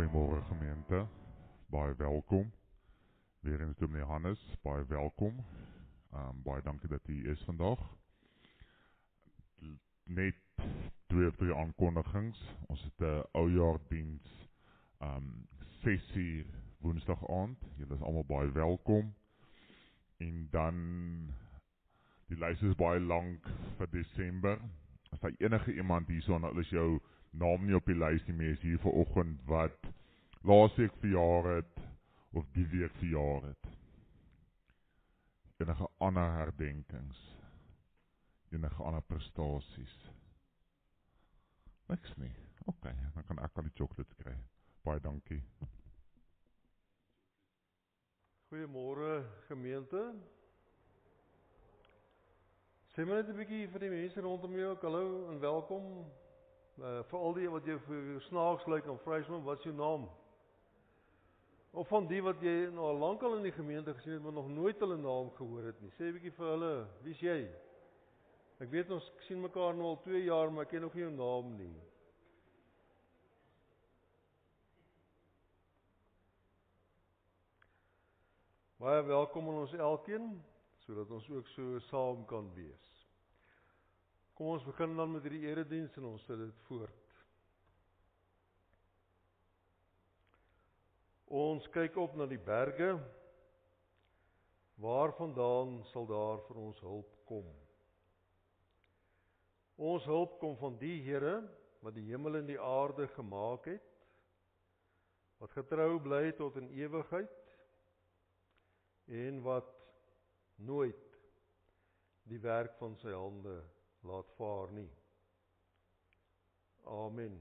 Goeiemôre gemeente, baie welkom. Weer eens dominee Hannes, baie welkom. Baie dankie dat u is vandag. Net twee of drie aankondigings. Ons het 'n oujaardiens 6:00 woensdag aand. Julle is almal baie welkom. En dan die lys is baie lank vir Desember. As daar enige iemand hierso en al is jou naam nie op die lys nie, is hier vanoggend wat laasweek verjaar het of die week verjaar het. Enige ander herdenkings, enige ander prestasies. Niks nie. Ok, dan kan ek al die chocolates kry. Baie dankie. Goeiemôre gemeente. Sê maar net 'n bietjie vir die mense rondom jou, hallo en welkom. Vir al die wat jy vir snaaks lyk en vrysman, wat is jou naam? Of van die wat jy nou al lankal in die gemeente gesien het, maar nog nooit hulle naam gehoor het nie. Sê 'n bietjie vir hulle, wie is jy? Ek weet ons sien mekaar nou al 2 jaar, maar ek ken nog nie jou naam nie. Baie welkom aan ons elkeen, sodat ons ook so saam kan wees. Kom ons begin dan met hierdie erediens en ons sit dit voort. Ons kyk op na die berge. Waarvandaan sal daar vir ons hulp kom? Ons hulp kom van die Here wat die hemel en die aarde gemaak het, wat getrou bly tot in ewigheid en wat nooit die werk van sy hande laat vaar nie. Amen.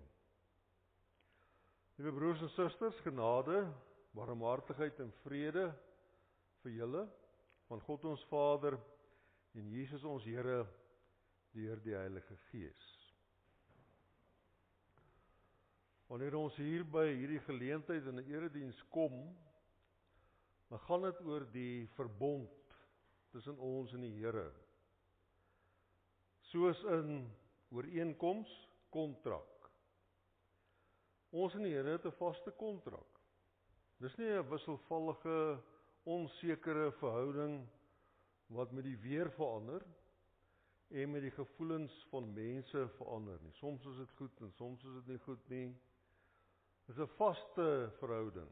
Liewe broers en susters, genade, barmhartigheid en vrede vir julle van God ons Vader en Jesus ons Here deur die Heilige Gees. Wanneer ons hier by hierdie geleentheid in 'n erediens kom, dan gaan dit oor die verbond tussen ons en die Here. Soos in ooreenkoms, kontrak. Ons en die Here het 'n vaste kontrak. Dis nie 'n wisselvallige, onsekere verhouding wat met die weer verander en met die gevoelens van mense verander nie. Soms is dit goed en soms is dit nie goed nie. Dis 'n vaste verhouding.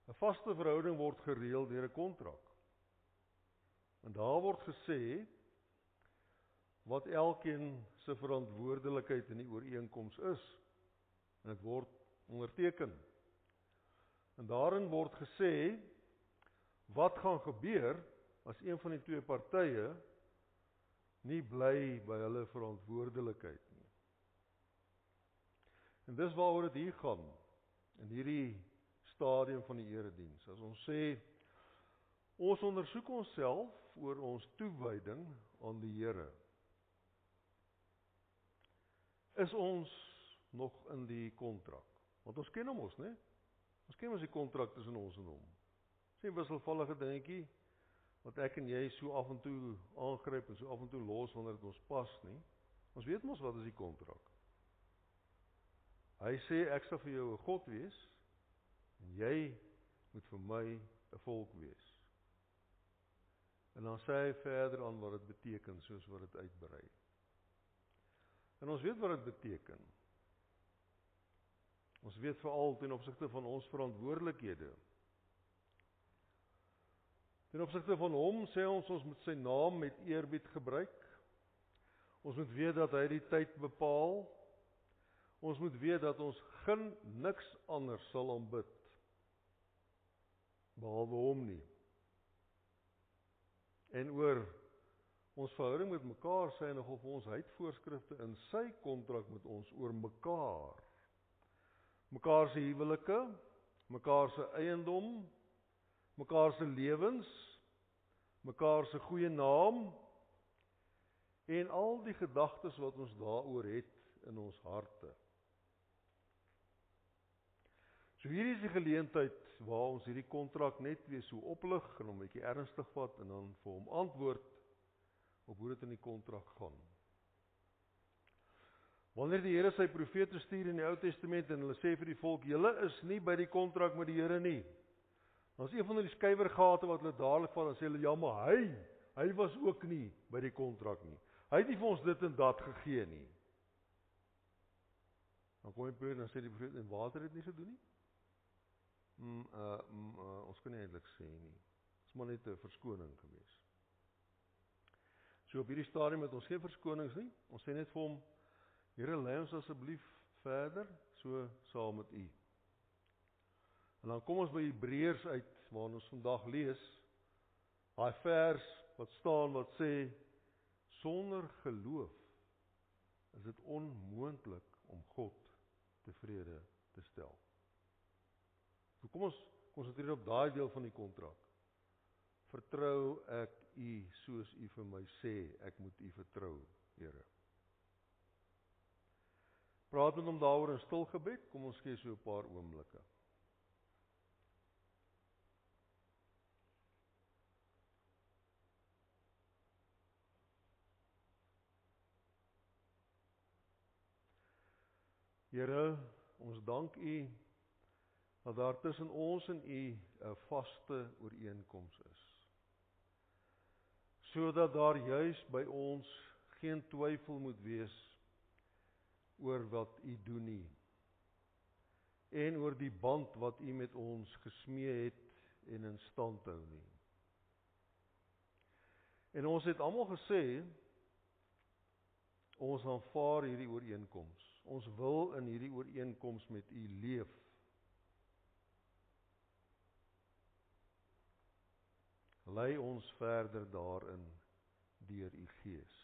'n Vaste verhouding word gereël deur 'n kontrak. En daar word gesê wat elkeen se verantwoordelikheid in die ooreenkoms is. En dit word onderteken. En daarin word gesê wat gaan gebeur as een van die twee partye nie bly by hulle verantwoordelikheid nie. En dis waaroor dit hier gaan in hierdie stadium van die erediens. As ons sê ons ondersoek onsself oor ons toewyding aan die Here. Is ons nog in die kontrak? Want ons ken hom mos, né? Ons ken mos die kontrak tussen ons en hom. Dis nie 'n wisselvallige dingetjie wat ek en jy so af en toe aangryp en so af en toe los wanneer dit ons pas nie. Ons weet mos wat is die kontrak. Hy sê ek sal vir jou 'n God wees en jy moet vir my 'n volk wees. En dan sê hy verder aan wat dit beteken soos wat dit uitbrei. En ons weet wat dit beteken. Ons weet veral ten opsigte van ons verantwoordelikhede. Ten opsigte van hom sê ons moet sy naam met eerbied gebruik. Ons moet weet dat hy die tyd bepaal. Ons moet weet dat ons niks anders sal aanbid behalwe hom nie. En oor ons verhouding met mekaar sê hy nog of ons voorskrifte in sy kontrak met ons oor mekaar. Mekaar se huwelike, mekaar se eiendom, mekaar se lewens, mekaar se goeie naam en al die gedagtes wat ons daaroor het in ons harte. So hierdie is die geleentheid waar ons hierdie kontrak net weer so oplig en hom 'n bietjie ernstig vat en dan vir hom antwoord op hoe dit in die kontrak gaan. Wanneer die Here sy profete stuur in die Ou Testament en hulle sê vir die volk, julle is nie by die kontrak met die Here nie. Dan is een van die skrywergate wat hulle dadelik van, dan sê hulle, ja, maar hy was ook nie by die kontrak nie. Hy het nie vir ons dit en dat gegee nie. Dan kom die profeet en sê die profeet, en waar het dit nie gedoen nie? Ons kan nie eintlik sê nie. Dit is maar net 'n verskoning gewees. So op hierdie stadium het ons geen verskonings nie. Ons sê net vir hom, Here, lei ons asseblief verder, so saam met U. En dan kom ons by Hebreërs uit, waar ons vandag lees, daai vers wat staan wat sê, sonder geloof is dit onmoontlik om God tevrede te stel. So kom ons konsentreer op daai deel van die kontrak. Vertrou ek U soos U vir my sê, ek moet U vertrou, Here. Praat met hom daaroor in stil gebed, kom ons gee so 'n paar oomblikke. Here, ons dank U dat daar tussen ons en U 'n vaste ooreenkoms is. Sodat daar juis by ons geen twyfel moet wees oor wat U doen nie. En oor die band wat U met ons gesmee het en in stand hou nie. En ons het almal gesê, ons aanvaar hierdie ooreenkoms. Ons wil in hierdie ooreenkoms met U leef. Lei ons verder daarin deur U Gees.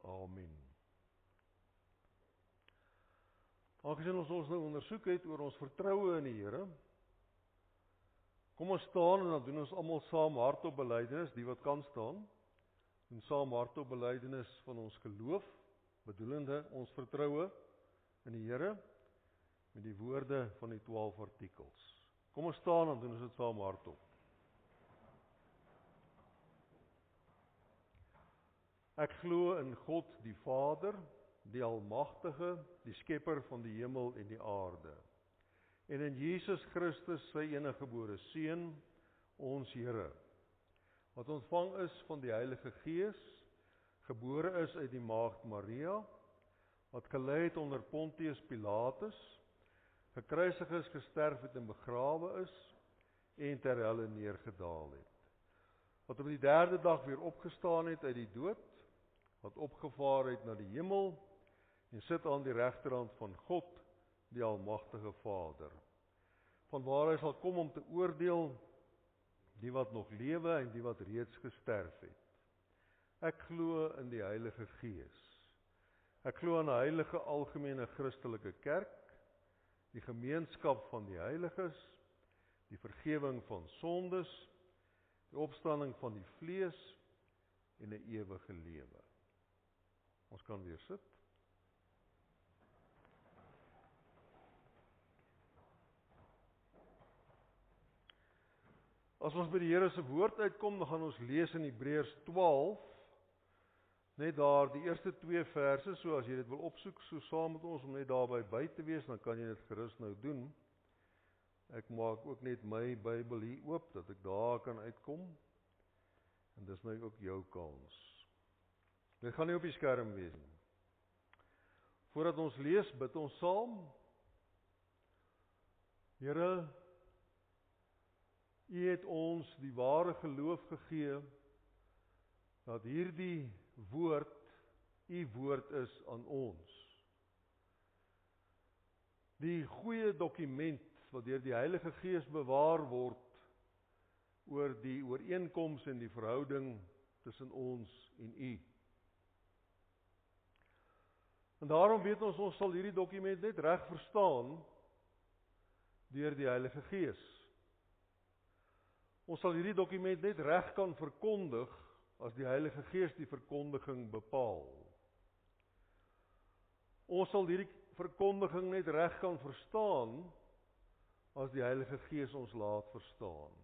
Amen. Aangesien ons nou ondersoek het oor ons vertroue in die Here, kom ons staan en dan doen ons almal saam hardop belydenis, die wat kan staan, doen saam hardop belydenis van ons geloof, bedoelende ons vertroue in die Here, met die woorde van die 12 artikels. Kom ons staan en doen ons dit saam hardop. Ek glo in God die Vader, die Almagtige, die Skepper van die hemel en die aarde. En in Jesus Christus, sy eniggebore Seun, ons Here, wat ontvang is van die Heilige Gees, gebore is uit die maagd Maria, wat gelei het onder Pontius Pilatus, gekruisig is, gesterf het en begrawe is, en ter helle neergedaal het. Wat op die 3de dag weer opgestaan het uit die dood, wat opgevaar het na die hemel, en sit aan die regterhand van God, die Almagtige Vader. Vanwaar hy sal kom om te oordeel, die wat nog lewe en die wat reeds gesterf het. Ek glo in die Heilige Gees. Ek glo in 'n heilige algemene Christelike kerk, die gemeenskap van die heiliges, die vergifnis van sondes, die opstanding van die vlees en 'n ewige lewe. Ons kan weer sit. As ons by die Here se woord uitkom, dan gaan ons lees in Hebreërs 12, net daar die eerste 2 verse, so as jy dit wil opsoek, so saam met ons om net daarby by te wees, dan kan jy dit gerus nou doen. Ek maak ook net my Bybel hier oop, dat ek daar kan uitkom, en dis nou ook jou kans. Dit gaan nie op die skerm wees nie. Voordat ons lees, bid ons saam. Here, U het ons die ware geloof gegee, dat hierdie woord, U woord is aan ons. Die goeie dokument, wat deur die Heilige Gees bewaar word, oor die ooreenkoms en die verhouding tussen ons en U. En daarom weet ons sal hierdie dokument net reg verstaan, deur die Heilige Gees. Ons sal hierdie dokument net reg kan verkondig, as die Heilige Gees die verkondiging bepaal. Ons sal hierdie verkondiging net reg kan verstaan, as die Heilige Gees ons laat verstaan.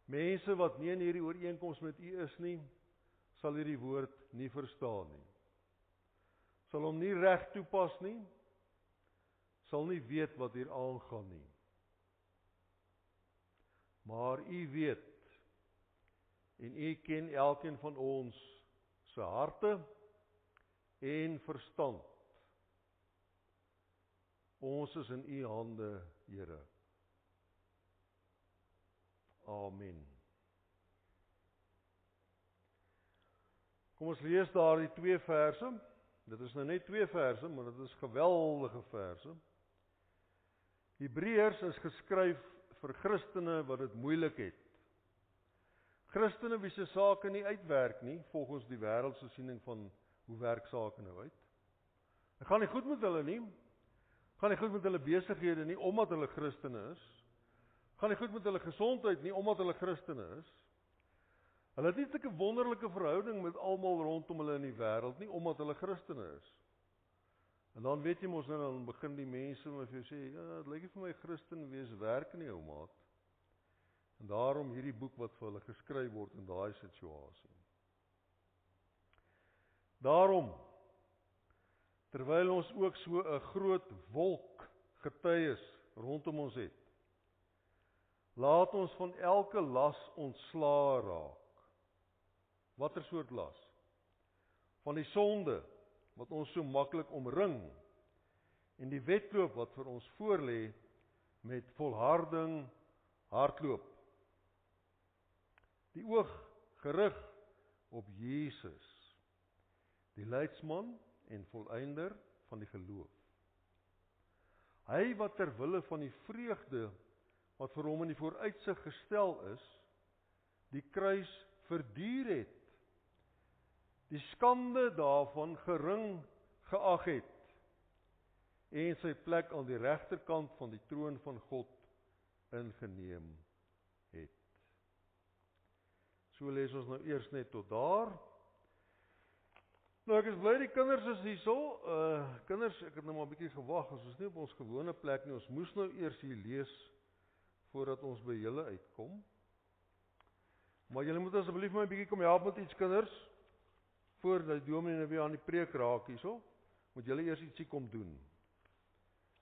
Mense wat nie in hierdie ooreenkoms met U is nie, sal hierdie woord nie verstaan nie. Sal hom nie reg toepas nie, sal nie weet wat hier aangaan nie. Maar U weet, en U ken elkeen van ons se harte en verstand. Ons is in U hande, Here. Amen. Kom ons lees daardie 2 verse. Dit is nou net 2 verse, maar dit is geweldige verse. Hebreërs is geskryf vir Christene wat dit moeilik het. Christene wie se sake nie uitwerk nie, volgens die wêreldse siening van hoe werk sake nou uit. Dit gaan nie goed met hulle nie. Gaan nie goed met hulle besighede nie, omdat hulle Christene is. Gaan nie goed met hulle gesondheid nie, omdat hulle Christene is. Hulle het nie 'n wonderlike verhouding met almal rondom hulle in die wêreld nie, omdat hulle Christene is. En dan weet jy mos nou, dan begin die mense met jou sê, ja, dit lyk nie vir my Christen wees werk nie, ou maat. En daarom hierdie boek wat vir hulle geskryf word in daai situasie. Daarom, terwyl ons ook so 'n groot wolk getuies rondom ons het, laat ons van elke las ontslae raak. Watter soort las? Van die sonde wat ons so maklik omring en die wedloop wat vir ons voorlê met volharding hardloop. Die oog gerig op Jesus, die leidsman en volëinder van die geloof. Hy wat ter wille van die vreugde wat vir hom in die vooruitsig gestel is, die kruis verduur het, die skande daarvan gering geag het, en sy plek aan die regterkant van die troon van God ingeneem het. So lees ons nou eers net tot daar. Nou ek is bly die kinders is hierso. Kinders, ek het nou maar 'n bietjie gewag, ons is nie op ons gewone plek nie, ons moes nou eers hier lees voordat ons by julle uitkom. Maar julle moet asseblief my 'n bietjie kom help met iets, kinders. Voordat die dominee nou weer aan die preek raak hierso, moet julle eers ietsie kom doen.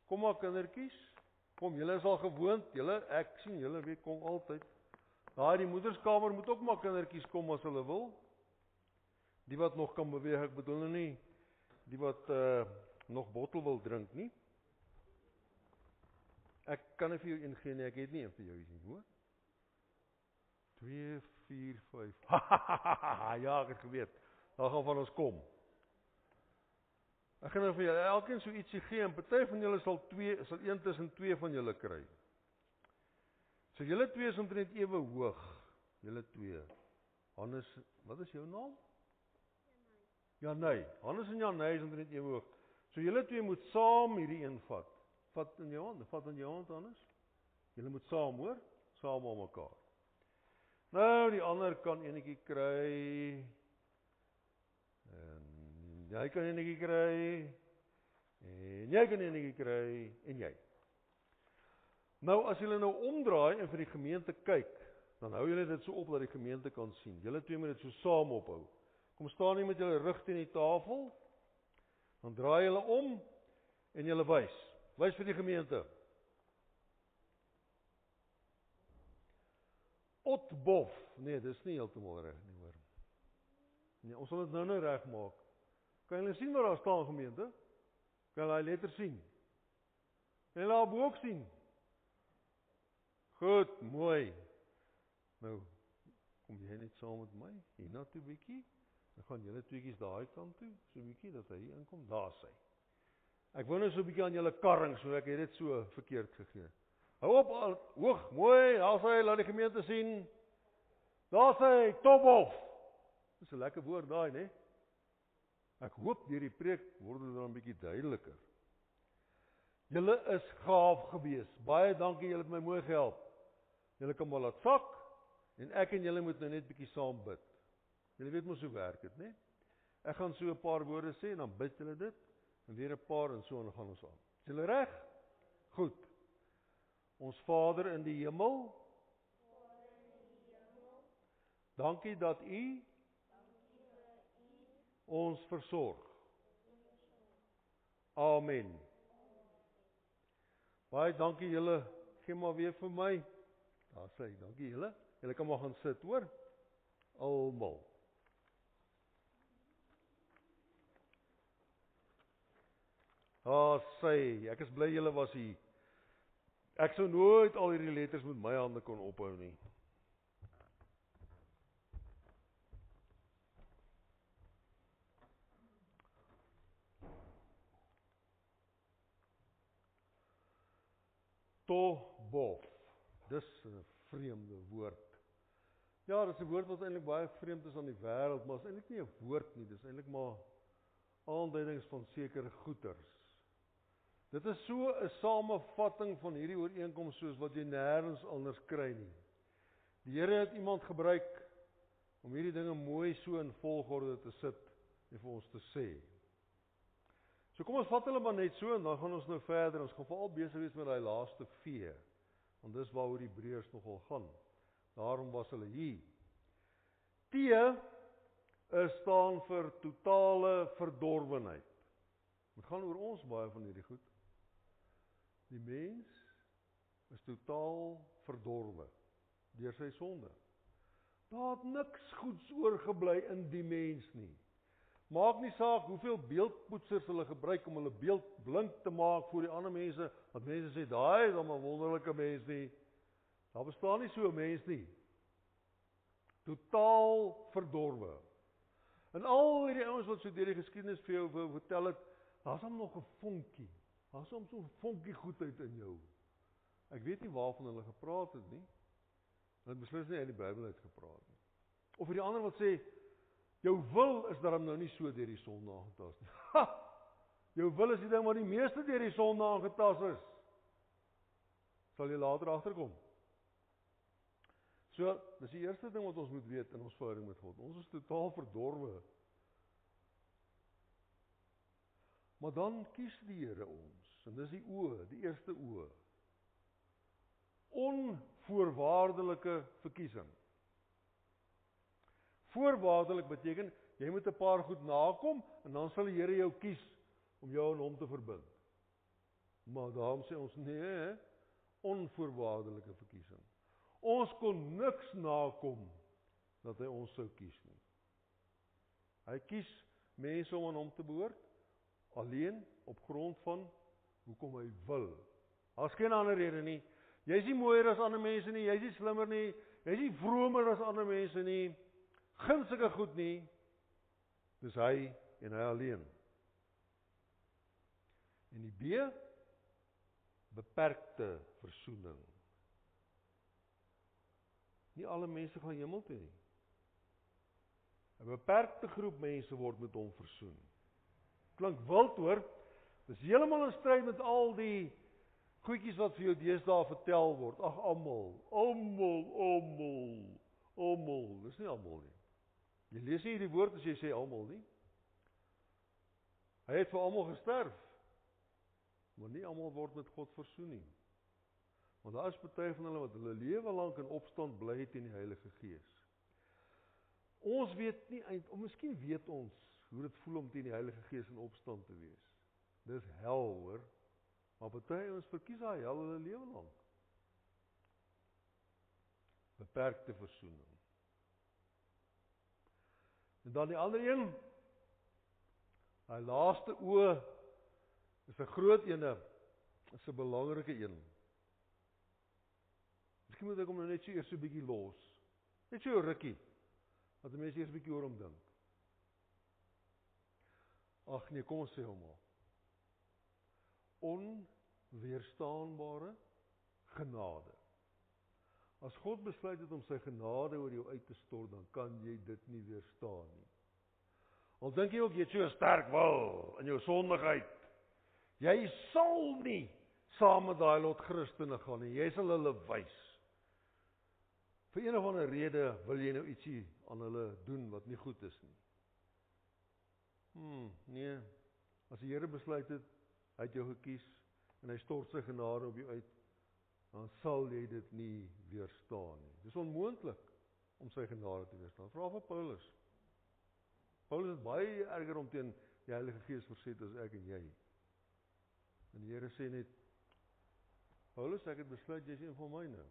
Kom maar kindertjies, kom, julle is al gewoond, julle, ek sien julle weet kom altyd. Daar die moederskamer moet ook maar kindertjies kom as hulle wil. Die wat nog kan beweeg, ek bedoel nou nie die wat nog bottel wil drink nie. Ek kan nie vir jou een gee nie, ek het nie een vir jou nie, hoor. 2, 4, 5. Ja, ek het geweet. Daar gaan van ons kom. Ek gaan nou vir julle elkeen so ietsie gee en party van julle sal 1 tussen 2 van julle kry. So julle 2 is omtrent ewe hoog. Julle 2. Hannes, wat is jou naam? Janey. Hannes en Janey is omtrent ewe hoog. So julle 2 moet saam hierdie een vat. Vat in jou hand, Hannes. Julle moet saam, hoor? Saam aan mekaar. Nou, die ander kan enetjie kry. En jy kan enetjie kry. En jy kan enetjie kry. En jy. Nou, as julle nou omdraai en vir die gemeente kyk, dan hou julle dit so op dat die gemeente kan sien. Julle 2 moet dit so saam ophou. Kom staan hier met julle rug teen die tafel. Dan draai julle om en julle wys. Wys vir die gemeente. Otbof. Nee, dis nie heeltemal reg nie, hoor. Nee, ons sal dit nou reg maak. Kan julle sien wat daar staan, gemeente? Kan julle daai letter sien? Kan julle daar bo ook sien? Goed, mooi. Nou, kom jy net saam met my? Hier na toe bietjie. Dan gaan julle tweeetjies daai kant toe, so bietjie dat hy hier inkom. Daar sy. Ek wou nou so 'n bietjie aan julle karring, so ek het dit so verkeerd gegee. Hou op, hoog, mooi, daar sy, laat die gemeente sien. Daar sy, Tophof. Dis 'n lekker woord daai, né? Ek hoop deur die preek word dit dan 'n bietjie duideliker. Julle is gaaf gewees. Baie dankie, julle het my mooi gehelp. Julle kan maar laat sak en ek en julle moet nou net bietjie saam bid. Julle weet mos hoe werk dit, né? Ek gaan so 'n paar woorde sê en dan bid julle dit en weer 'n paar en so en dan gaan ons aan. Is julle reg? Goed. Ons Vader in die hemel. Dankie dat U ons versorg. Amen. Baie dankie julle, gee maar weer vir my. Daar sê, dankie julle. Julle kan maar gaan sit, hoor. Almal. Daar sê, ek is bly julle was hier. Ek sou nooit al hierdie letters met my hande kon ophou nie. Tobof. Dis 'n vreemde woord. Ja, dis 'n woord wat eintlik baie vreemd is aan die wêreld, maar is eintlik nie 'n woord nie, dis eintlik maar aanduidings van sekere goeters. Dit is so 'n samevatting van hierdie ooreenkoms soos wat jy nêrens anders kry nie. Die Here het iemand gebruik om hierdie dinge mooi so in volgorde te sit en vir ons te sê. So kom ons vat hulle maar net so en dan gaan ons nou verder. Ons gaan veral besig wees met daai laaste V. Want dis waaroor die Hebreërs nogal gaan. Daarom was hulle hier. T staan vir totale verdorwenheid. Dit gaan oor ons baie van hierdie goed. Die mens is totaal verdorwe deur sy sonde. Daar het niks goeds oorgebly in die mens nie. Maak nie saak hoeveel beeldpoetsers hulle gebruik om hulle beeld blink te maak vir die ander mense, dat mense sê, daai is dan 'n wonderlike mens nie. Daar bestaan nie so 'n mens nie. Totaal verdorwe. En al hierdie ouens wat so deur die geskiedenis vir jou wou vertel het, daar's hom nog 'n vonkie. Daar's hom so 'n vonkie goedheid in jou. Ek weet nie waarvan hulle gepraat het nie. Hulle het beslis nie uit die Bybel uit gepraat nie. Of vir die ander wat sê, jou wil is daarom nou nie so deur die sonde aangetast nie. Ha! Jou wil is die ding wat die meeste deur die sonde aangetast is. Sal jy later agterkom. So, dis die eerste ding wat ons moet weet in ons verhouding met God. Ons is totaal verdorwe. Maar dan kies die Here ons, en dis die oë, die eerste oë. Onvoorwaardelike verkiesing. Voorwaardelik beteken, jy moet 'n paar goed nakom, en dan sal die Here jou kies om jou en hom te verbind. Maar daarom sê ons, nee, onvoorwaardelike verkiesing. Ons kon niks nakom, dat hy ons sou kies nie. Hy kies mense om aan hom te behoort, alleen op grond van, hoekom hy wil. Daar's geen ander rede nie. Jy is nie mooier as ander mense nie, jy is nie slimmer nie, jy is nie vromer as ander mense nie, geen sulke goed nie, dis hy en hy alleen. En die B, beperkte versoening. Nie alle mense gaan hemel toe nie. 'n beperkte groep mense word met hom versoen. Klink wild hoor, dis heeltemal in stryd met al die goedjies wat vir jou deesdae vertel word. Ag, almal, dis nie almal nie. Jy lees nie hierdie woord as jy sê almal nie. Hy het vir almal gesterf, maar nie almal word met God versoen nie. Want daar is party van hulle wat hulle lewe lank in opstand bly teen die Heilige Gees. Ons weet nie, of miskien weet ons hoe dit voel om teen die Heilige Gees in opstand te wees. Dis hel hoor, maar party ons verkies daai hel hulle lewe lank. Beperkte versoening. En dan die ander een, hy laaste oë, is 'n groot ene, is 'n belangrike een. Miskien moet ek hom nou net so eers so 'n bietjie los. Net so 'n rukkie, dat die mense eers 'n bietjie oor hom dink. Ag nee, kom ons sê hom al. Onweerstaanbare genade. As God besluit het om sy genade oor jou uit te stort, dan kan jy dit nie weerstaan nie. Al dink jy ook jy het so 'n sterk wil in jou sondigheid. Jy sal nie saam met daai lot Christene gaan nie. Jy sal hulle wys. Vir een of ander rede wil jy nou ietsie aan hulle doen wat nie goed is nie. Nee. As die Here besluit het, hy het jou gekies en hy stort sy genade op jou uit, dan sal jy dit nie weerstaan nie. Dis onmoontlik om sy genade te weerstaan. Vra vir Paulus. Paulus het baie erger om teen die Heilige Gees verset as ek en jy. En die Here sê net, Paulus, ek het besluit, jy is een van myne.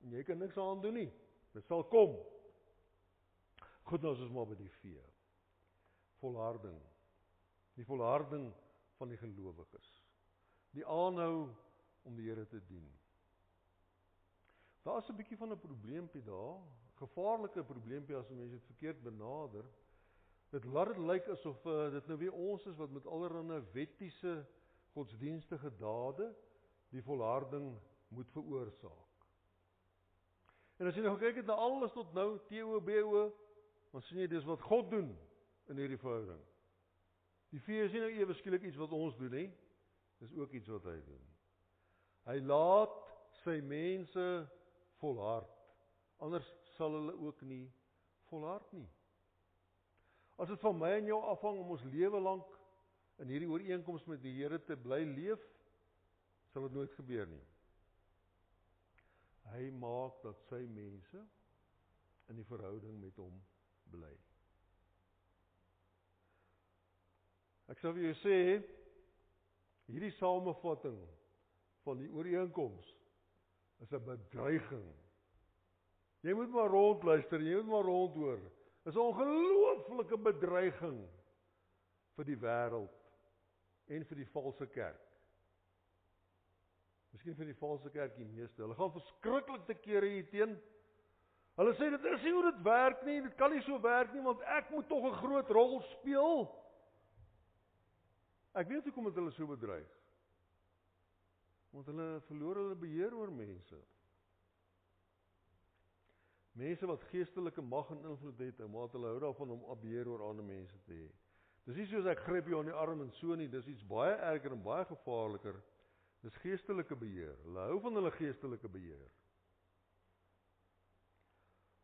En jy kan niks aan doen nie. Dit sal kom. Goed, nou is ons maar by die V. Volharding. Die volharding van die gelowiges. Die aanhou om die Here te dien. Daar is 'n bietjie van 'n probleempie daar, gevaarlike probleempie as mense dit verkeerd benader. Dit laat dit lyk asof dit nou weer ons is wat met allerlei wettiese, godsdienstige dade die volharding moet veroorsaak. En as jy nou kyk het na alles tot nou, TO, BO, dan sien jy dis wat God doen in hierdie verhouding. Die V is nie nou ewe skielik iets wat ons doen nie, dis ook iets wat hy doen. Hy laat sy mense volhard, anders sal hulle ook nie volhard nie. As dit van my en jou afhang om ons lewe lank in hierdie ooreenkoms met die Here te bly leef, sal dit nooit gebeur nie. Hy maak dat sy mense in die verhouding met hom bly. Ek sal vir jou sê, hierdie samevatting van die ooreenkoms is 'n bedreiging. Jy moet maar rondluister, jy moet maar rondhoor. Is 'n ongelooflike bedreiging vir die wêreld en vir die valse kerk. Miskien vir die valse kerk die meeste. Hulle gaan verskriklik te kere hierteen. Hulle sê dit is nie hoe dit werk nie, dit kan nie so werk nie, want ek moet tog 'n groot rol speel. Ek weet hoekom het hulle so bedreig. Want hulle verloor hulle beheer oor mense. Mense wat geestelike mag en invloed het, maar hulle hou daarvan om beheer oor ander mense te hê. Dis nie soos ek gryp jou aan die arm en so nie, dis iets baie erger en baie gevaarliker. Dis geestelike beheer. Hulle hou van hulle geestelike beheer.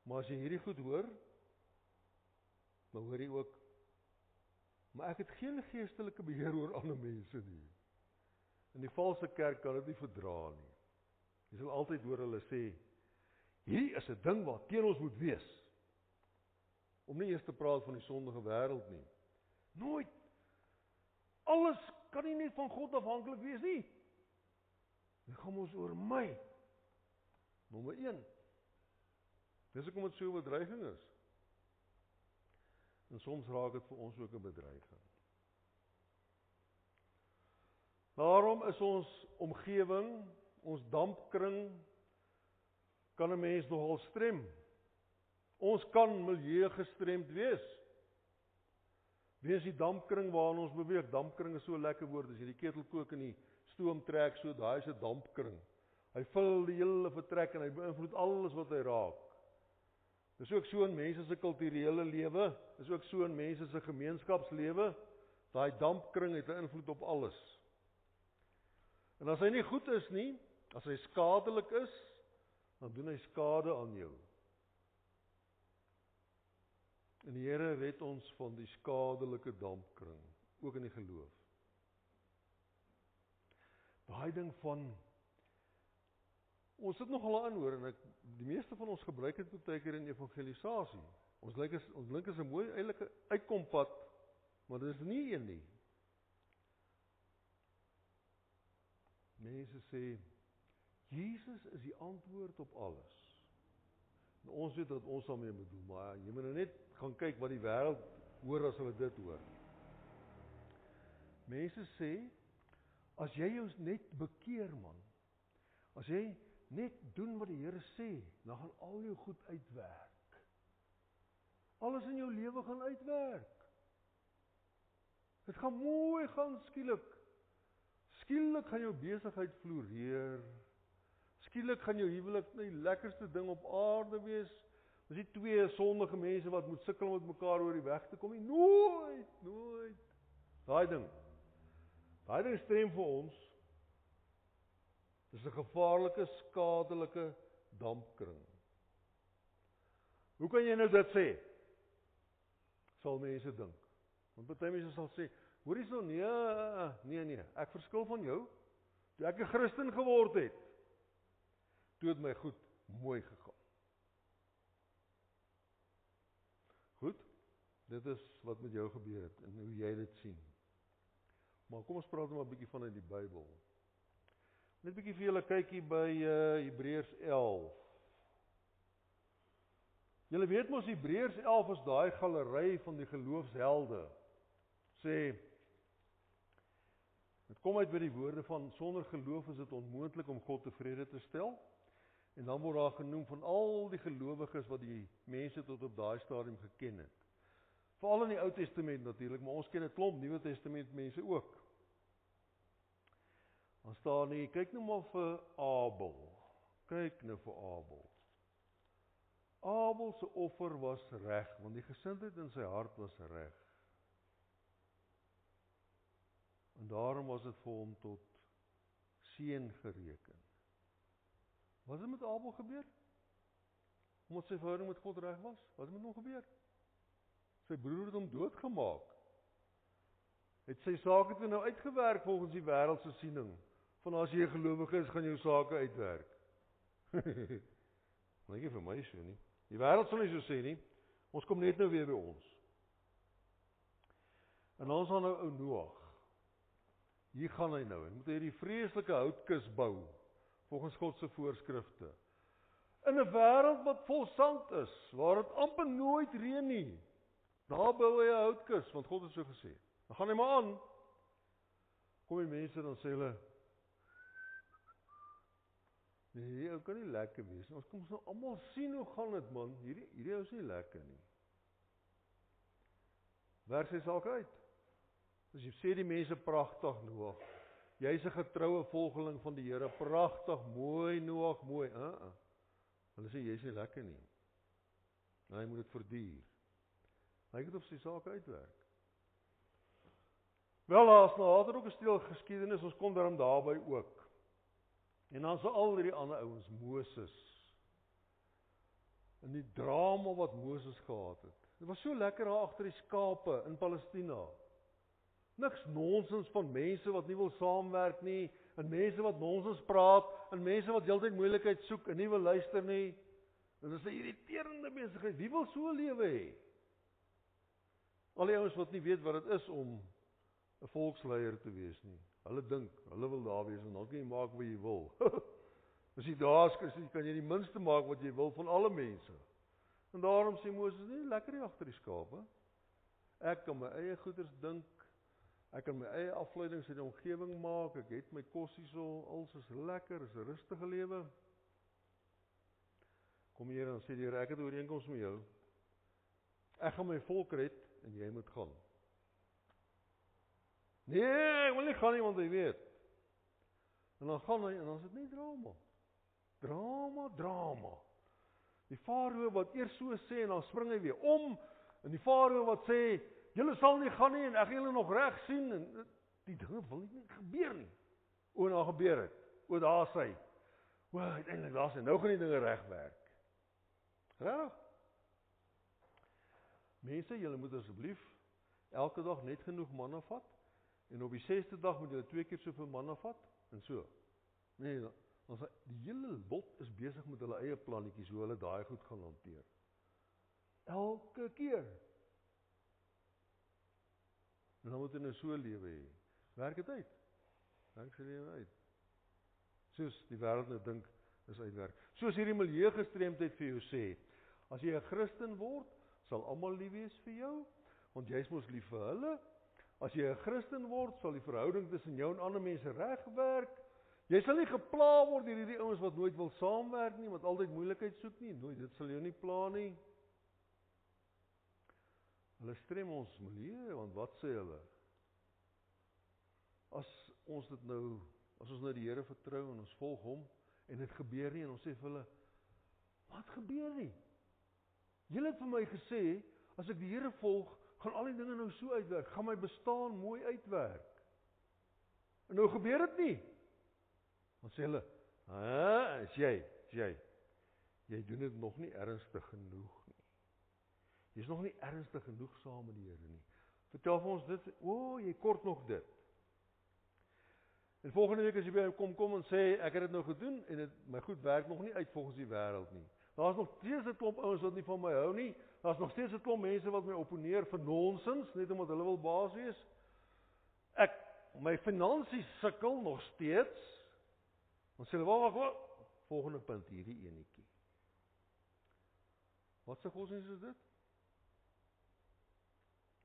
Maar as jy hierdie goed hoor, dan hoor jy ook, maar ek het geen geestelike beheer oor ander mense nie. In die valse kerk kan dit nie verdra nie. Jy sal altyd hoor hulle sê, hierdie is 'n ding wat teen ons moet wees. Om nie eers te praat van die sondige wêreld nie. Nooit. Alles kan nie net van God afhanklik wees nie. Dit gaan ons oor my. Nommer 1. Dis hoekom dit so 'n bedreiging is. En soms raak dit vir ons ook 'n bedreiging. Daarom is ons omgewing, ons dampkring, kan 'n mens nogal strem. Ons kan milieugestremd wees. Wees die dampkring waarin ons beweeg. Dampkring is so 'n lekker woord. As jy die ketel kook en die stoom trek, so daai is 'n dampkring. Hy vul die hele vertrek en hy beïnvloed alles wat hy raak. Dis ook so in mense se kulturele lewe, dis ook so in mense se gemeenskapslewe. Daai dampkring het 'n invloed op alles. En as hy nie goed is nie, as hy skadelik is, dan doen hy skade aan jou. En die Here red ons van die skadelike dampkring, ook in die geloof. Daai ding van, ons sit nogal aan hoor, en die meeste van ons gebruik dit baie keer in evangelisasie. Ons dink is 'n mooi eintlik uitkompad, maar dit is nie een nie. Mense sê, Jesus is die antwoord op alles. En ons weet wat ons daarmee bedoel, maar jy moet nou net gaan kyk wat die wêreld hoor as hulle dit hoor. Mense sê, as jy jou net bekeer man, as jy net doen wat die Here sê, dan gaan al jou goed uitwerk. Alles in jou lewe gaan uitwerk. Dit gaan mooi gaan skielik. Skielik gaan jou besigheid floreer. Skielik gaan jou huwelik die lekkerste ding op aarde wees. Dis nie twee sondige mense wat moet sukkel met mekaar oor die weg te kom nie. Nooit. Daai ding strem vir ons. Dis 'n gevaarlike, skadelike dampkring. Hoe kan jy nou dit sê? Sal mense dink. Want baie mense sal sê, hoor hierso, nee, ek verskil van jou. Toe ek 'n Christen geword het, toe het my goed mooi gegaan. Goed? Dit is wat met jou gebeur het en hoe jy dit sien. Maar kom ons praat maar 'n bietjie vanuit die Bybel. Net 'n bietjie vir julle kyk hier by Hebreërs 11. Julle weet mos Hebreërs 11 is daai galery van die geloofshelde. Sê dit kom uit by die woorde van sonder geloof is dit onmoontlik om God tevrede te stel. En dan word daar genoem van al die gelowiges wat die mense tot op daai stadium geken het. Veral in die Ou Testament natuurlik, maar ons ken 'n klomp Nuwe Testament mense ook. Dan staan nie, kyk nou maar vir Abel. Kyk nou vir Abel. Abel se offer was reg, want die gesindheid in sy hart was reg. En daarom was dit vir hom tot seën gereken. Wat het met Abel gebeur? Omdat sy verhouding met God reg was? Wat het met hom gebeur? Sy broer het hom doodgemaak. Het sy sake toe nou uitgewerk volgens die wêreldse siening? Van as jy 'n gelowige is, gaan jou sake uitwerk. Maar nie vir my so nie. Die wêreld sal nie so sê nie. Ons kom net nou weer by ons. En ons gaan nou ou Noag. Hier gaan hy nou. Hy moet hierdie vreeslike houtkus bou volgens God se voorskrifte. In 'n wêreld wat vol sand is, waar dit amper nooit reën nie. Daar bou hy 'n houtkus, want God het so gesê. Dan gaan hy maar aan. Kom die mense dan sê hulle, nee, ou kan nie lekker wees nie. Ons kom nou almal sien hoe gaan dit man. Hierdie ou is nie lekker nie. Werk sy saak uit. As jy sê die mense pragtig Noag. Jy's 'n getroue volgeling van die Here. Pragtig, mooi Noag, mooi. Hulle sê jy's nie lekker nie. En hy moet dit verduur. Hy het op sy saak uitwerk. Wel, as nou later ook 'n stil geskiedenis, ons kom daarom daarby ook. En dan so al hierdie ander ouens, Moses. En die drama wat Moses gehad het. Dit was so lekker daar agter die skape in Palestina. Niks nonsens van mense wat nie wil saamwerk nie, en mense wat nonsens praat, en mense wat heeltyd moeilikheid soek en nie wil luister nie. Dit is 'n irriterende besigheid. Wie wil so 'n lewe hê? Al die ouens wat nie weet wat dit is om 'n volksleier te wees nie. Hulle dink, hulle wil daar wees en dan kan jy maak wat jy wil. As jy daar is, kan jy die minste maak wat jy wil van alle mense. En daarom sê Moses, nie lekker hier agter die skape. Ek kan my eie goeders dink. Ek kan my eie afleidings in die omgewing maak. Ek het my kos hierso, alles is lekker, is 'n rustige lewe. Kom hier en sê die Here, ek het 'n ooreenkoms met jou. Ek gaan my volk red en jy moet gaan. Nee, ek wil nie gaan nie, want hy weet. En dan gaan hy en dan is dit net drama. Drama. Die farao wat eers so sê en dan spring hy weer om. En die farao wat sê, julle sal nie gaan nie en ek gaan julle nog reg sien. En die dinge wil nie gebeur nie. O, nou gebeur het. O, daar is hy. O, uiteindelik daar is hy. Nou gaan die dinge reg werk. Reg? Mense, julle moet asseblief elke dag net genoeg manna vat. En op die 6de dag moet julle 2 keer soveel manna vat. En so. Nee, dan die hele lot is besig met hulle eie plannetjies hoe hulle daai goed gaan hanteer. Elke keer. En dan moet jy nou so lewe hê. Werk dit uit. Werk sy lewe uit. Soos die wêreld nou dink is uitwerk. Soos hierdie milieugestremdheid vir jou sê. As jy 'n Christen word, sal almal lief wees vir jou, want jy's mos lief vir hulle. As jy 'n Christen word, sal die verhouding tussen jou en ander mense regwerk. Jy sal nie gepla word deur hierdie ouens wat nooit wil saamwerk nie, wat altyd moeilikheid soek nie. Nooit, dit sal jou nie pla nie. Hulle strem ons milieu, want wat sê hulle? As ons nou die Here vertrou en ons volg hom en dit gebeur nie en ons sê vir hulle, wat gebeur nie? Julle het vir my gesê, as ek die Here volg, gaan al die dinge nou so uitwerk, gaan my bestaan mooi uitwerk. En nou gebeur dit nie. Dan sê hulle, is jy. Jy doen dit nog nie ernstig genoeg nie. Jy's nog nie ernstig genoeg saam met die Here nie. Vertel vir ons dit, jy kort nog dit. En volgende week as jy by hom kom en sê, ek het dit nou gedoen, en my goed werk nog nie uit volgens die wêreld nie. Daar's nog steeds 'n klomp ouens wat nie van my hou nie. Daar's nog steeds 'n klomp mense wat my opponeer vir nonsens, net omdat hulle wil baas wees. My finansies sukkel nog steeds. Ons sê, wag, volgende punt, hierdie enetjie. Wat se godsdienst is dit?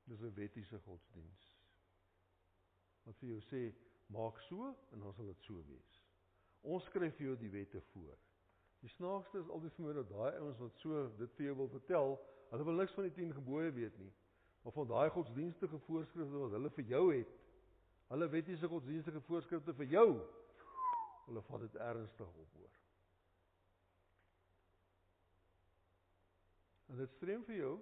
Dis 'n wettiese godsdienst. Wat vir jou sê, maak so, en dan sal dit so wees. Ons skryf vir jou die wette voor. Die snaakste is altyd vir my dat daai ouens wat so dit vir jou wil vertel, hulle wil niks van die 10 gebooie weet nie. Maar van daai godsdienstige voorskrifte wat hulle vir jou het, hulle wettiese godsdienstige voorskrifte vir jou, hulle vat dit ernstig op hoor. En dit strem vir jou,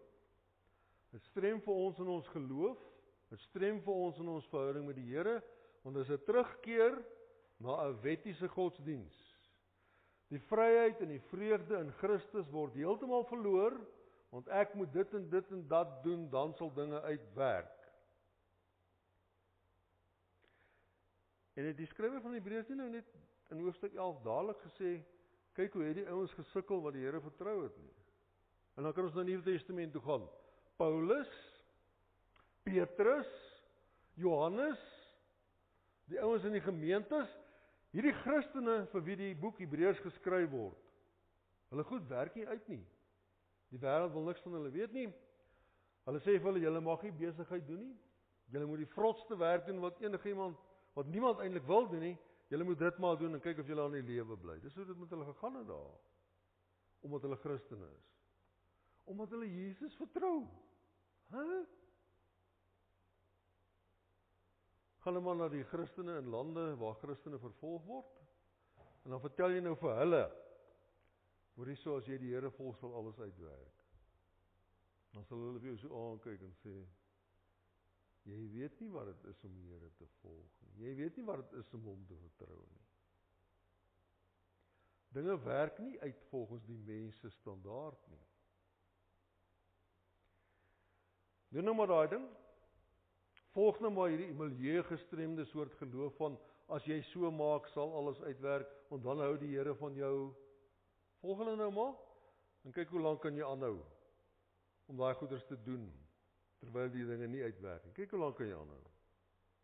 dit strem vir ons in ons geloof, dit strem vir ons in ons verhouding met die Here, want dit is 'n terugkeer na 'n wettiese godsdiens. Die vryheid en die vreugde in Christus word heeltemal verloor, want ek moet dit en dat doen, dan sal dinge uitwerk. En het die skrywer van Hebreërs nie nou net in hoofstuk 11 dadelik gesê, kyk hoe het die ouens gesukkel wat die Here vertrou het nie. En dan kan ons na die Nuwe Testament toe gaan. Paulus, Petrus, Johannes, die ouens in die gemeentes, hierdie Christene vir wie die boek Hebreërs geskryf word. Hulle goed werk nie uit nie. Die wêreld wil niks van hulle weet nie. Hulle sê vir hulle, julle mag nie besigheid doen nie. Julle moet die vrotste werk doen wat niemand eintlik wil doen nie. Julle moet dit maar doen en kyk of julle aan die lewe bly. Dis hoe dit met hulle gegaan het daar. Omdat hulle Christene is. Omdat hulle Jesus vertrou. Gaan hulle maar na die Christene in lande waar Christene vervolg word. En dan vertel jy nou vir hulle, hoor hierso, as jy die Here volg, sal alles uitwerk. Dan sal hulle vir jou so aankyk en sê, jy weet nie wat dit is om die Here te volg nie. Jy weet nie wat dit is om hom te vertrou nie. Dinge werk nie uit volgens die mense standaard nie. Doen nou maar daai ding. Volg nou maar hierdie milieugestremde soort geloof van, as jy so maak, sal alles uitwerk, want dan hou die Here van jou. Volg hulle nou maar, en kyk hoe lank kan jy aanhou, om daai goeders te doen, terwyl die dinge nie uitwerk nie. Kyk hoe lank kan jy aanhou.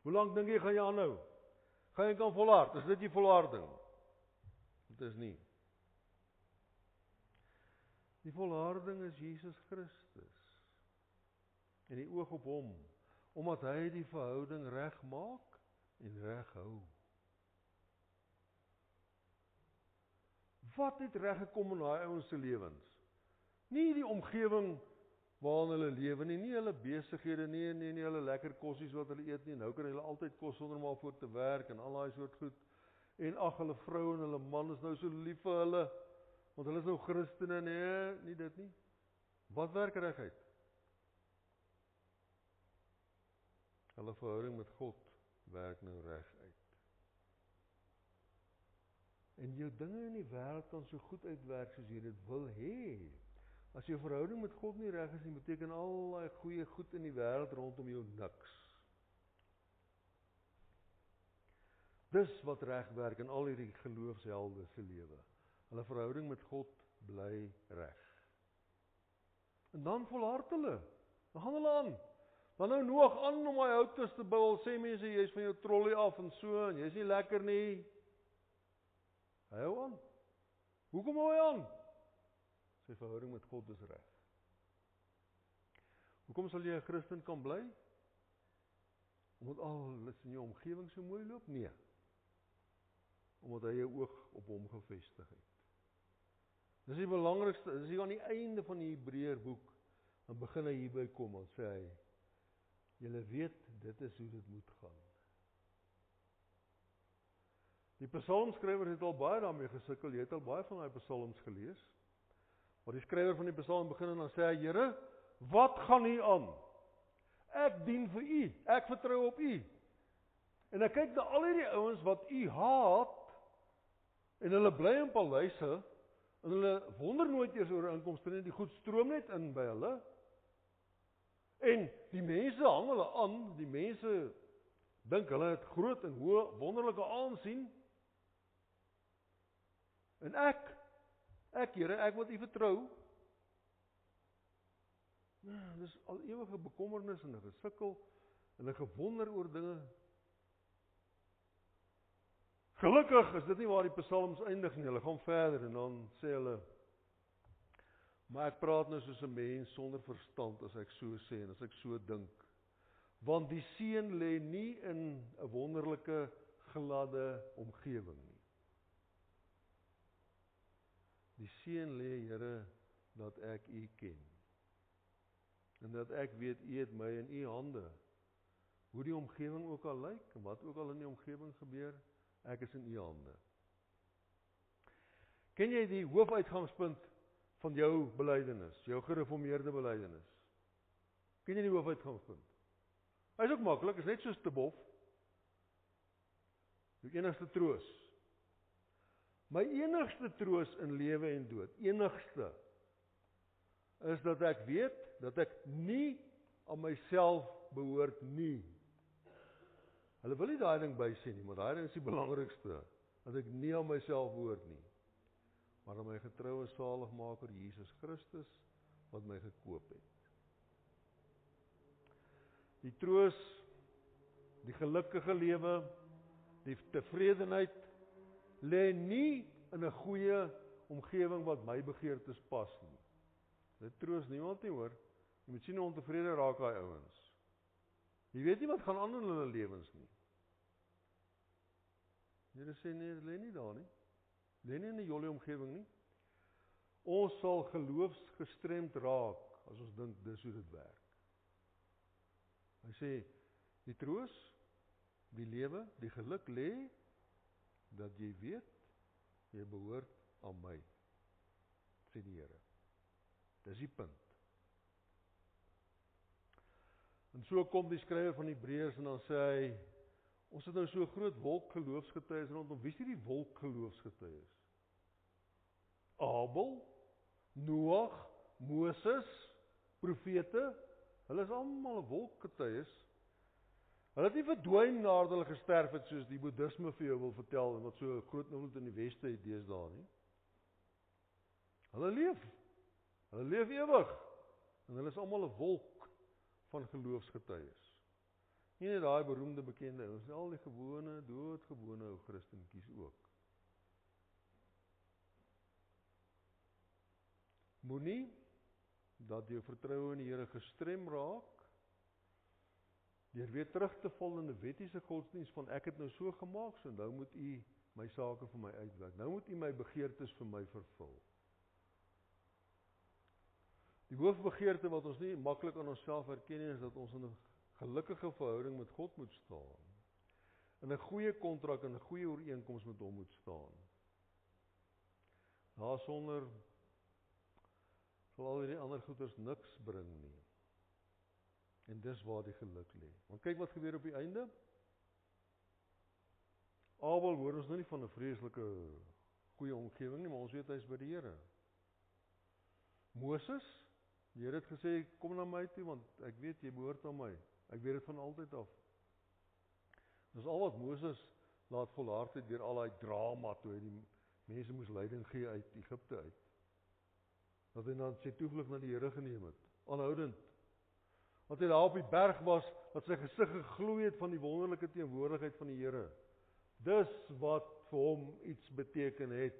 Hoe lank dink jy gaan jy aanhou? Gaan jy kan volhard? Is dit die volharding? Dit is nie. Die volharding is Jesus Christus. En die oog op hom, omdat hy die verhouding reg maak en reg hou. Wat het reg gekom in daai ouens se lewens? Nie die omgewing waarin hulle lewe nie, nie hulle besighede nie, nie hulle lekker kossies wat hulle eet nie. Nou kan hulle altyd kos sonder maar voor te werk en al daai soort goed. En ag, hulle vrou en hulle man is nou so lief vir hulle, want hulle is nou Christene, nee, nie dit nie. Wat werk reguit? Hulle verhouding met God werk nou reg uit. En jou dinge in die wêreld kan so goed uitwerk soos jy dit wil hê. As jou verhouding met God nie reg is nie, beteken al daai goeie goed in die wêreld rondom jou niks. Dis wat reg werk in al hierdie geloofshelde se lewe. Hulle verhouding met God bly reg. En dan volhard hulle. Dan gaan hulle aan. Dan nou Noag aan om hy houtkas te bou, sê mense, jy is van jou trollie af en so, en jy is nie lekker nie. Hy hou aan. Hoekom hou hy aan? Sy verhouding met God is reg. Hoekom sal jy 'n Christen kan bly? Omdat alles in jou omgewing so mooi loop? Nee. Omdat hy jou oog op hom gefestig het. Dis die belangrikste, dis hier aan die einde van die Hebreërboek, dan begin hy hierby kom, en sê hy, julle weet, dit is hoe dit moet gaan. Die psalmskrywer het al baie daarmee gesukkel, jy het al baie van die psalms gelees, maar die skrywer van die psalm begin en dan sê hy, Here, wat gaan hier aan? Ek dien vir u, ek vertrou op u. En ek kyk na al hierdie ouens wat u haat, en hulle bly in paleise, en hulle wonder nooit eers oor inkomste nie, die goed stroom net in by hulle, en die mense hang hulle aan, die mense dink hulle het groot en hoë wonderlike aansien, en Ek, Here, ek wat U vertrou. Nou, dis al ewige bekommernis en 'n gesukkel en 'n gewonder oor dinge. Gelukkig is dit nie waar die psalms eindig nie. Hulle gaan verder en dan sê hulle, maar ek praat nou soos 'n mens sonder verstand as ek so sê en as ek so dink. Want die seën lê nie in 'n wonderlike gladde omgewing nie. Die seën lê, Here, dat ek U ken. En dat ek weet U het my in U hande. Hoe die omgewing ook al lyk en wat ook al in die omgewing gebeur, ek is in U hande. Ken jy die hoofuitgangspunt van jou belydenis, jou gereformeerde belydenis? Ken jy die hoofuitgangspunt? Hy is ook maklik, is net soos te bof. Die enigste troos. My enigste troos in lewe en dood, enigste, is dat ek weet, dat ek nie aan myself behoort nie. Hulle wil nie daai ding bysê nie, maar daai ding is die belangrikste, dat ek nie aan myself behoort nie, maar aan my getroue saligmaker Jesus Christus, wat my gekoop het. Die troos, die gelukkige lewe, die tevredenheid, lê nie in 'n goeie omgewing wat my begeertes pas nie. Dit troos niemand nie, hoor. Jy moet sien hoe ontevrede raak daai ouens. Jy weet nie wat gaan aan in hulle lewens nie. Here sê nee, dit lê nie daar nie. Lê nie in 'n jolie omgewing nie. Ons sal geloofsgestremd raak as ons dink dis hoe dit werk. Hy sê die troos, die lewe, die geluk lê dat jy weet jy behoort aan my, sê die Here. Dis die punt. En so kom die skrywer van Hebreërs en dan sê hy, ons het nou so 'n groot wolk geloofsgetuies rondom. Wie is die wolk geloofsgetuies? Abel, Noag, Moses, profete, hulle is almal 'n wolk getuies. Hulle het nie verdwyn nadat hulle gesterf het soos die boeddhisme vir jou wil vertel en wat so groot invloed in die weste het deesdae nie. Hulle leef. Hulle leef ewig. En hulle is almal 'n wolk van geloofsgetuies. Nie net daai beroemde bekende, ons al die gewone, doodgewone ou Christentjies ook. Moenie dat jou vertroue in die Here gestrem raak deur weer terug te val in 'n wettiese godsdiens van ek het nou so gemaak, so nou moet U my sake vir my uitwerk. Nou moet U my begeertes vir my vervul. Die hoofbegeerte wat ons nie maklik aan onsself herken nie, is dat ons in 'n gelukkige verhouding met God moet staan. In 'n goeie kontrak en 'n goeie ooreenkoms met Hom moet staan. Daarsonder sal al die ander goeders niks bring nie. En dis waar die geluk lê. Want kyk wat gebeur op die einde. Abel hoor ons nou nie van 'n vreeslike goeie omgewing nie, maar ons weet hy is by die Here. Moses, die Here het gesê, kom na my toe, want ek weet jy behoort aan my. Ek weet dit van altyd af. Dis al wat Moses laat volhard het deur al daai drama toe hy die mense moes leiding gee uit Egipte uit. Dat hy dan sy toevlug na die Here geneem het, aanhoudend. Dat hy daar op die berg was, dat sy gesig gegloei het van die wonderlike teenwoordigheid van die Here. Dis wat vir hom iets beteken het.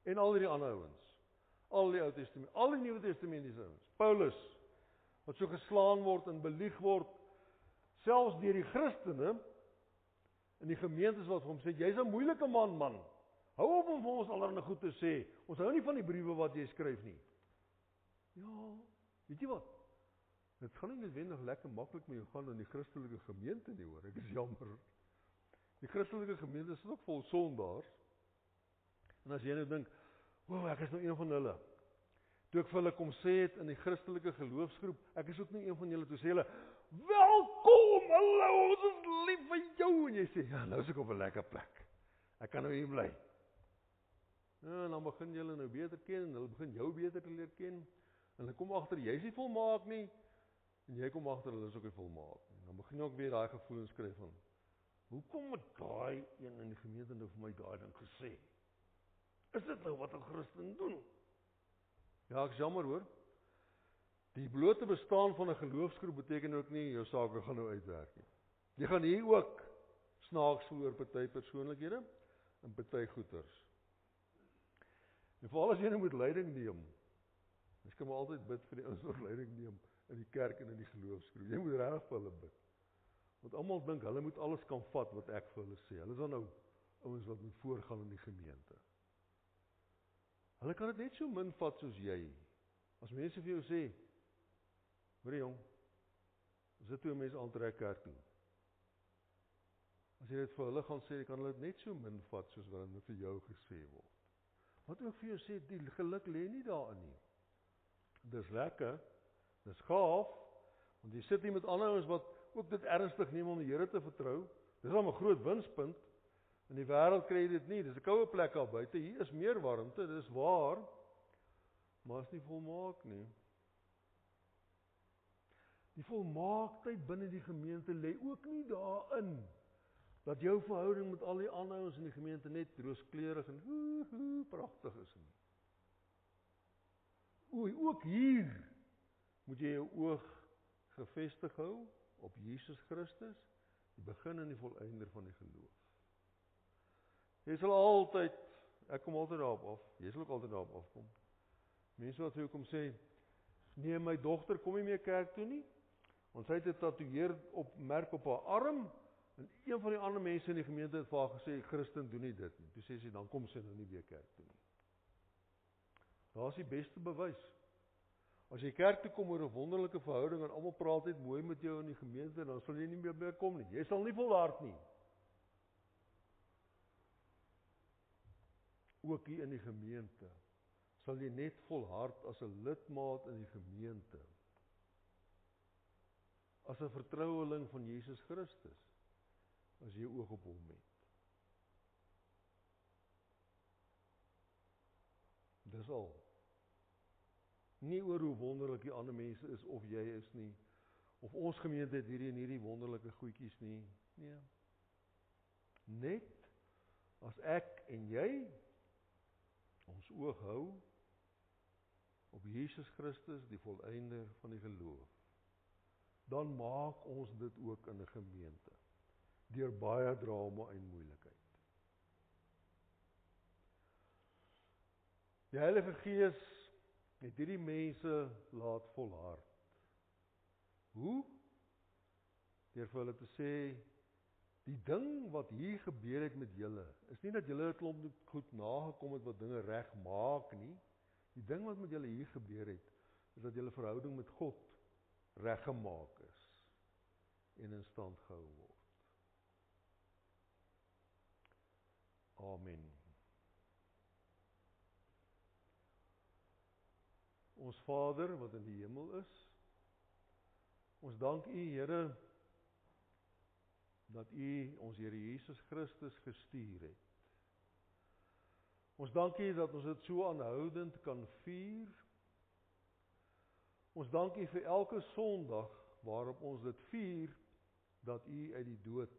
En al die ander ouens, al die Ou Testament, al die Nuwe Testamentiese ouens, Paulus, wat so geslaan word en belieg word, selfs deur die Christene, in die gemeentes wat vir hom sê, jy's 'n moeilike man. Hou op om vir ons allerlei goed te sê, ons hou nie van die briewe wat jy skryf nie. Ja, weet jy wat? Dit gaan nie noodwendig lekker maklik met jou gaan in die Christelike gemeente nie, hoor, ek is jammer. Die Christelike gemeente is ook vol sondaars. En as jy nou dink, wow, ek is nou een van hulle. Toe ek vir hulle kom sê het in die Christelike geloofsgroep, ek is ook nie een van julle, toe sê hulle, welkom, hallo, ons is lief vir jou. En jy sê, ja, nou is ek op 'n lekker plek. Ek kan nou hier bly. Ja, en dan begin julle nou beter ken, en hulle begin jou beter te leer ken, en hulle kom agter, jy is nie volmaak nie, en jy kom agter, hulle is ook nie volmaak nie. Dan begin jy ook weer daai gevoelens kry van, hoekom het daai een in die gemeente nou vir my daai ding gesê? Is dit nou wat 'n Christen doen? Ja, ek is jammer hoor. Die blote bestaan van 'n geloofsgroep beteken ook nie jou sake gaan nou uitwerk nie. Jy gaan hier ook snaaks voel oor party persoonlikhede en party goeters. En veral as jy nou moet leiding neem. Ek kan maar altyd bid vir die ouens wat leiding neem in die kerk en in die geloofsgroep. Jy moet reg vir hulle bid. Want almal dink hulle moet alles kan vat wat ek vir hulle sê. Hulle is dan nou ouens wat moet voorgaan in die gemeente. Hulle kan dit net so min vat soos jy. As mense vir jou sê, hoor jong, is dit hoe mense aantrek kerk toe? As jy dit vir hulle gaan sê, kan hulle dit net so min vat soos wat dit vir jou gesê word. Wat ook vir jou sê, die geluk lê nie daarin nie. Dis lekker, dis gaaf, want jy sit hier met ander ouens wat ook dit ernstig neem om die Here te vertrou. Dis al 'n groot winspunt. In die wêreld kry jy dit nie. Dis 'n koue plek daar buite. Hier is meer warmte, dis waar. Maar is nie volmaak nie. Die volmaaktheid binne die gemeente lê ook nie daarin dat jou verhouding met al die ander ouens in die gemeente net rooskleurig en pragtig is nie. Ook hier moet jy jou oog gefestig hou op Jesus Christus, die begin en die volëinder van die geloof. Jy sal altyd, ek kom altyd daarop af, jy sal ook altyd daarop afkom. Mense wat vir jou kom sê, nee, my dogter kom nie meer kerk toe nie, want sy het 'n tatoeëer merk op haar arm, en een van die ander mense in die gemeente het vir haar gesê, Christen doen nie dit nie. Toe sê sy, dan kom sy nou nie weer kerk toe nie. Daar is die beste bewys. As jy kerk toe kom oor 'n wonderlike verhouding en almal praat net mooi met jou in die gemeente, dan sal jy nie meer kom nie. Jy sal nie volhard nie. Ook hier in die gemeente sal jy net volhard as 'n lidmaat in die gemeente. As 'n vertroueling van Jesus Christus, as jy oog op hom het. Dis al. Nie oor hoe wonderlik die ander mense is of jy is nie, of ons gemeente het hierdie en hierdie wonderlike goedjies nie. Nee. Net as ek en jy ons oog hou op Jesus Christus, die volëinder van die geloof, dan maak ons dit ook in 'n gemeente, deur baie drama en moeilikheid. Die Heilige Gees het hierdie mense laat volhard. Hoe? Deur vir hulle te sê, die ding wat hier gebeur het met julle, is nie dat julle 'n klomp goed nagekom het wat dinge reg maak nie. Die ding wat met julle hier gebeur het, is dat julle verhouding met God reggemaak is en in stand gehou word. Amen. Ons Vader wat in die hemel is, ons dank U, Here, dat U ons Here Jesus Christus gestuur het. Ons dank U dat ons dit so aanhoudend kan vier. Ons dank U vir elke Sondag waarop ons dit vier, dat U uit die dood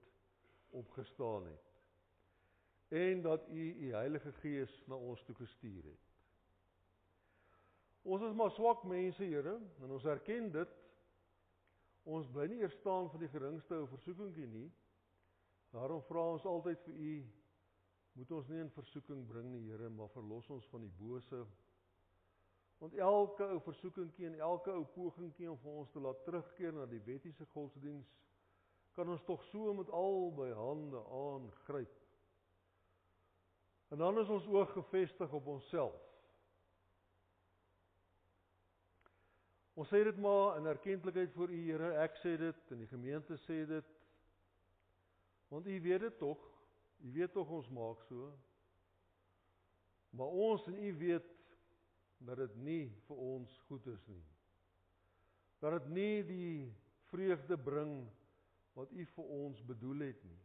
opgestaan het. En dat U U Heilige Gees na ons toe gestuur het. Ons is maar swak mense, Here, en ons erken dit. Ons bly nie eers staan vir die geringste ou versoekingkie nie. Daarom vra ons altyd vir U, moet ons nie in versoeking bring nie, Here, maar verlos ons van die bose. Want elke ou versoekingkie en elke ou pogingkie om vir ons te laat terugkeer na die wettiese godsdiens, kan ons tog so met albei hande aangryp. En dan is ons oog gefestig op onsself. Ons sê dit maar in erkentlikheid voor U, Here, ek sê dit, en die gemeente sê dit, want U weet dit tog, U weet tog ons maak so, maar ons en U weet, dat dit nie vir ons goed is nie, dat dit nie die vreugde bring, wat U vir ons bedoel het nie.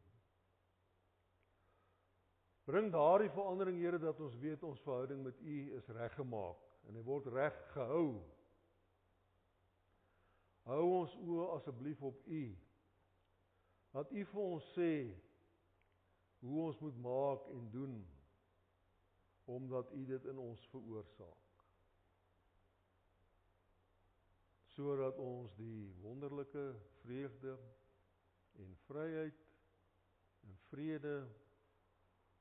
Bring daardie verandering, Here, dat ons weet ons verhouding met U is reggemaak, en hy word reg gehou. Hou ons oë asseblief op U, dat U vir ons sê, hoe ons moet maak en doen. omdat U dit in ons veroorsaak. Sodat ons die wonderlike vreugde en vryheid en vrede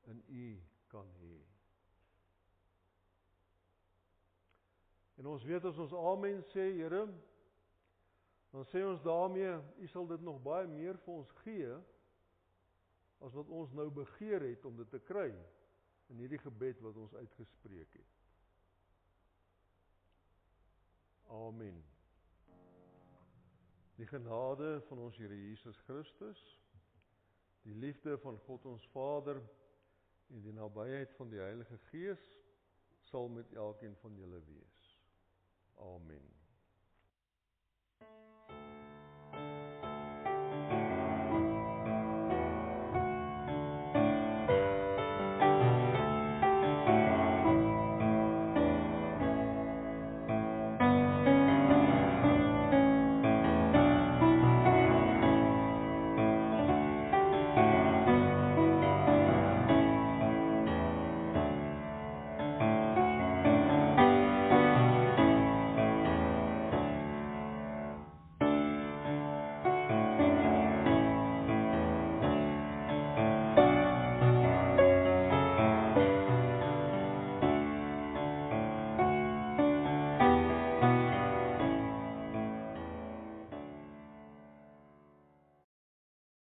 in U kan hê. En ons weet as ons amen sê, Here, dan sê ons daarmee, U sal dit nog baie meer vir ons gee, as wat ons nou begeer het om dit te kry, in hierdie gebed wat ons uitgespreek het. Amen. Die genade van ons Here Jesus Christus, die liefde van God ons Vader, en die nabyheid van die Heilige Gees, sal met elkeen van julle wees. Amen.